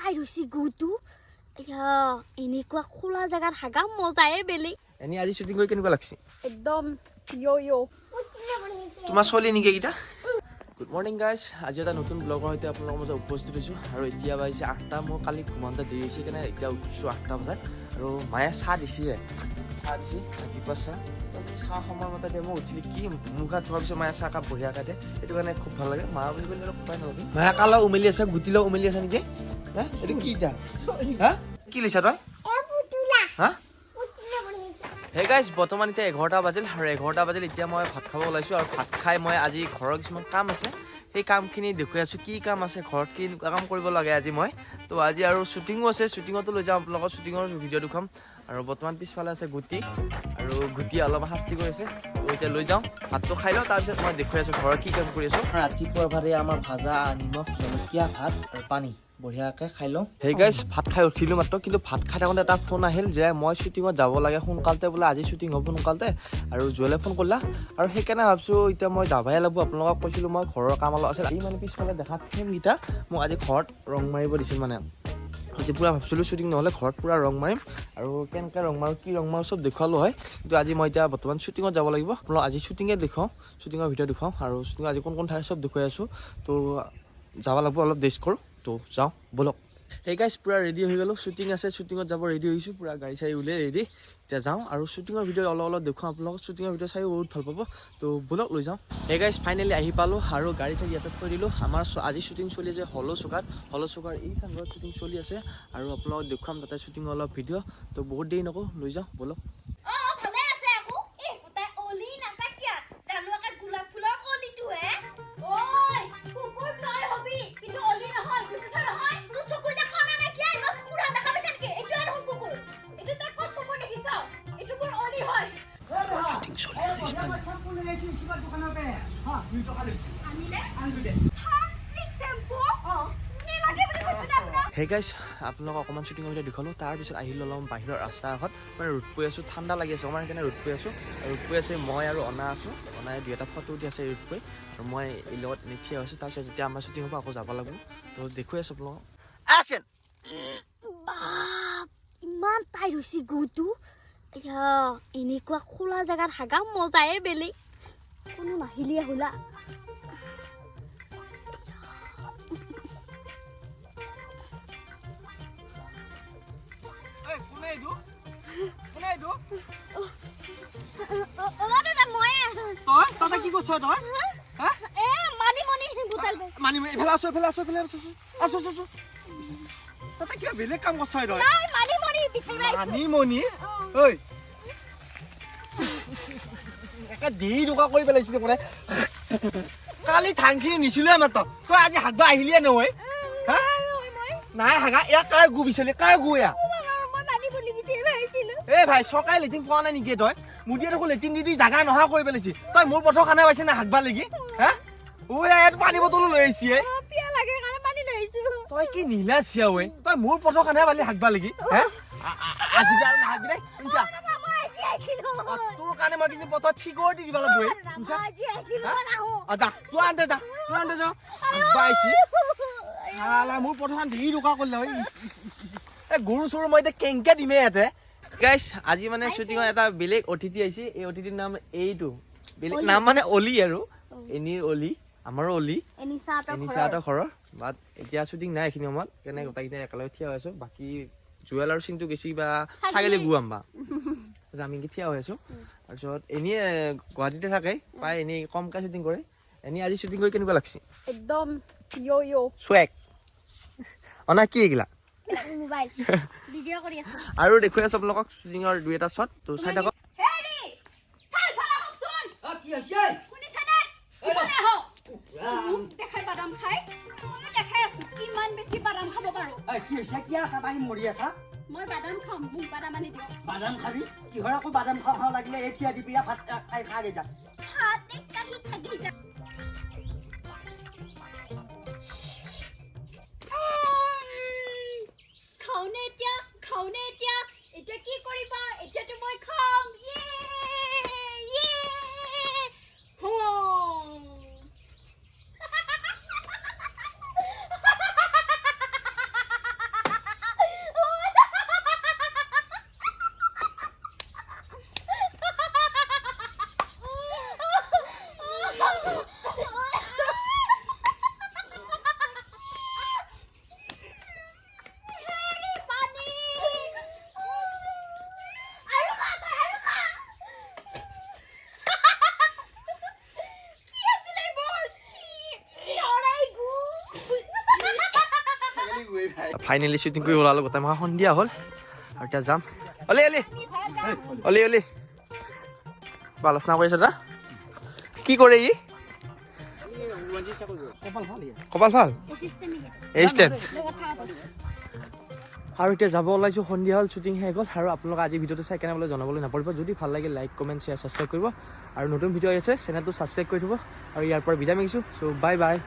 তাই ৰছি গুটো এনেকুৱা খোলা জেগাত হাগা মজায়ে বেলেগ এনে আজি শুটিং কৰি কেনেকুৱা লাগছে একদম ইয়ো তোমাৰ চলি নেকি এইটা গুড মৰ্নিং গাইজ আজি এটা নতুন ব্লগৰ সৈতে আপোনালোকৰ মাজত উপস্থিত হৈছোঁ আৰু এতিয়া বাজিছে 8টা মোৰ কালি ঘুমাওঁতে দেৰি হৈছে কাৰণে এতিয়া উঠিছোঁ 8টা বজাত আৰু মায়ে চাহ দিছিলে ৰাতিপুৱা চাহ সময়মতে দিয়ে মই উঠিলে কি মুখ হাত ধোৱাৰ পিছত মায়ে চাহ কাপ বঢ়িয়াকৈ দিয়ে সেইটো কাৰণে খুব ভাল লাগে মা বুলি ক'লে অলপ খুৱাই নালাগে মায়ে কালো উমেলি আছে গুটিলেও উমেলি আছে নেকি হা এইটো কি এতিয়া হা কি লৈছা তই হা হে গাইজ বৰ্তমান এতিয়া 11টা বাজিল আৰু 11টা বাজিল এতিয়া মই ভাত খাব ওলাইছোঁ আৰু ভাত খাই মই আজি ঘৰৰ কিছুমান কাম আছে সেই কামখিনি দেখুৱাই আছোঁ কি কাম আছে ঘৰত কি কাম কৰিব লাগে আজি মই তো আজি আৰু শ্বুটিঙো আছে শ্বুটিঙতো লৈ যাম আপোনালোকৰ শ্বুটিঙৰ ভিডিঅ' দেখুৱাম আৰু বৰ্তমান পিছফালে আছে গুটি আৰু গুটি অলপ শাস্তি কৰিছে তো এতিয়া লৈ যাওঁ ভাতটো খাই লওঁ তাৰপিছত মই দেখুৱাই আছোঁ ঘৰত কি কাম কৰি আছোঁ ৰাতিপুৱাৰ ভাতে আমাৰ ভাজা নিমখ জলকীয়া ভাত আৰু পানী বঢ়িয়াকৈ খাই লওঁ সেই গাইজ ভাত খাই উঠিলোঁ মাত্ৰ কিন্তু ভাত খাই থাকোঁতে এটা ফোন আহিল যে মই শ্বুটিঙত যাব লাগে সোনকালতে বোলে আজি শ্বুটিং হ'ব সোনকালতে আৰু জুৱেলে ফোন কৰিলা আৰু সেইকাৰণে ভাবিছোঁ এতিয়া মই যাবই লাগিব আপোনালোকক কৈছিলোঁ মই ঘৰৰ কাম অলপ আছিল এই মানে পিছফালে দেখা ফ্ৰেমকেইটা মোক আজি ঘৰত ৰং মাৰিব দিছিল মানে আজি পূৰা ভাবিছিলোঁ শ্বুটিং নহ'লে ঘৰত পূৰা ৰং মাৰিম আৰু কেনেকৈ ৰং মাৰোঁ কি ৰং মাৰোঁ চব দেখুৱালোঁ হয় কিন্তু আজি মই এতিয়া বৰ্তমান শ্বুটিঙত যাব লাগিব আপোনালোক আজি শ্বুটিঙে দেখুৱাওঁ শ্বুটিঙৰ ভিডিঅ' দেখুৱাওঁ আৰু শ্বুটিঙৰ আজি কোন কোন ঠাই চব দেখুৱাই আছোঁ তো যাব লাগিব অলপ দেৰি কৰোঁ তো যাওঁ বলক সেই গাইজ পূৰা ৰেডি হৈ গ'লোঁ শ্বুটিং আছে শ্বুটিঙত যাব ৰেডি হৈছোঁ পূৰা গাড়ী চাড়ী উলিয়াই ৰেডি এতিয়া যাওঁ আৰু শ্বুটিঙৰ ভিডিঅ' অলপ দেখুৱাওঁ আপোনালোকক শ্বুটিঙৰ ভিডিঅ' চাই বহুত ভাল পাব তো বলক লৈ যাওঁ সেই গাইজ ফাইনেলি আহি পালোঁ আৰু গাড়ী চাড়ী ইয়াতে থৈ দিলোঁ আমাৰ আজি শ্বুটিং চলি আছে হল চুকাৰ এইখন ঘৰত শ্বুটিং চলি আছে আৰু আপোনালোকক দেখুৱাম তাতে শ্বুটিঙৰ অলপ ভিডিঅ' তো বহুত দেৰি নকওঁ লৈ যাওঁ বলক সেই গাইজ আপোনালোকক অকণমান শ্বুটিঙৰ ভিডিঅ' দেখুৱালোঁ তাৰপিছত আহিলোঁ অলপ বাহিৰৰ ৰাস্তাৰ আগত মানে ৰ'দ পৰি আছোঁ ঠাণ্ডা লাগি আছে আমাৰ সেইকাৰণে ৰ'দ পৰি আছোঁ আৰু ৰ'দ পৰি আছে মই আৰু অনা আছোঁ অনাই 2এটা ফটো উঠি আছে ৰ'দ পৰি আৰু মই এই লগত থিয় হৈছোঁ তাৰপিছত যেতিয়া আমাৰ শ্বুটিং হ'ব আকৌ যাব লাগিব তো দেখুৱাই আছোঁ আপোনালোকক একশ্যন ইমান তাই ৰছি গুটো এনেকুৱা খোলা জেগাত হাগা মজায়ে বেলেগ কোনো নাহিলিয়ে হোলা কি কৈছ তই মানি এইফালে আছো তাতে কিবা বেলেগ কাম কৰছ তই মানিমণি ঐ একে দেৰি টকা কৰি পেলাইছিলি মানে কালি ধানখিনি নিছিলোৱে মাত্ৰ তই আজি হাগবা আহিলিয়ে নহয় নাই হাগা ইয়াক কাৰ গু বিচাৰিলি কাৰ গু এয়া এ ভাই চৰকাৰে লেট্ৰিন পোৱা নাই নেকি তই মুদিয়ে দেখোন লেট্ৰিন দি জাগা নহা কৰি পেলাইছি তই মোৰ পথৰ খানা পাইছে না হাগবা লাগি হা ঐ ইয়াত পানী বটলো লৈ আহিছি তই কি নীলাচিয়া ঐ তই মোৰ পথৰ খানা পালি হাগবা লাগি হা আজি আৰু নাহাগবি দেই তোৰ কাৰণে মই কিন্তু পথত ঠিকৰ দি দিব লাগিব যা তোৰ আনতে যা মোৰ পথৰখন ধেৰি ৰোকা কৰিলে এই গৰু চৰু মই এতিয়া কেংকে দিমে ইয়াতে গাইজ আজি মানে শ্বুটিঙত এটা বেলেগ অতিথি আহিছে এই অতিথিৰ নাম এইটো বেলেগ নাম মানে অলি আৰু এনিৰ অলি আমাৰো অলি এনিচাহঁতৰ ঘৰৰ বাট এতিয়া শ্বুটিং নাই এইখিনি সময়ত কেনে গোটেইকেইটা একেলগে থিয় হৈ আছোঁ বাকী জুৱেল আৰু চিন্তু গেছি বা ছাগলী গুৱাম বা আমি থিয় হৈ আছোঁ তাৰপিছত এনেই গুৱাহাটীতে থাকে প্ৰায় এনেই কমকৈ শ্বুটিং কৰে এনেই আজি শ্বুটিং কৰি কেনেকুৱা লাগছে একদম ইয়ো চুৱেক অনা কি এইগিলা মোবাইল ভিডিঅ' কৰি আছো আৰু দেখুৱাই আছোঁ আপোনালোকক শ্বুটিঙৰ 2এটা শ্বট তো চাই থাকক মই বাদাম খাম মোক বাদাম আনি দিয়ক বাদাম খাবি কিহৰ আকৌ বাদাম খাওঁ লাগিলে এতিয়া দি পিয়া ভাত খাই খাগে যা ভাত কাহি থাকি যা খাওনে এতিয়া এতিয়া কি কৰিবা এতিয়াতো মই খাম ফাইনেলি শ্বুটিং কৰি ওলালোঁ গোটেই মাহ সন্ধিয়া হ'ল আৰু এতিয়া যাম অলি অলি অলি অলি আলোচনা কৰি আছে দা কি কৰে ই কপাল ভাল এচিষ্টেণ্ট আৰু এতিয়া যাব ওলাইছোঁ সন্ধিয়া হ'ল শ্বুটিং শেষ হ'ল আৰু আপোনালোকে আজি ভিডিঅ'টো চাই কেনে বোলে জনাবলৈ নাপাৰিব যদি ভাল লাগে লাইক কমেণ্ট শ্বেয়াৰ ছাবস্ক্ৰাইব কৰিব আৰু নতুন ভিডিঅ' আছে চেনেলটো ছাবস্ক্ৰাইব কৰি থ'ব আৰু ইয়াৰ পৰা বিদায় মাগিছোঁ চ' বাই বাই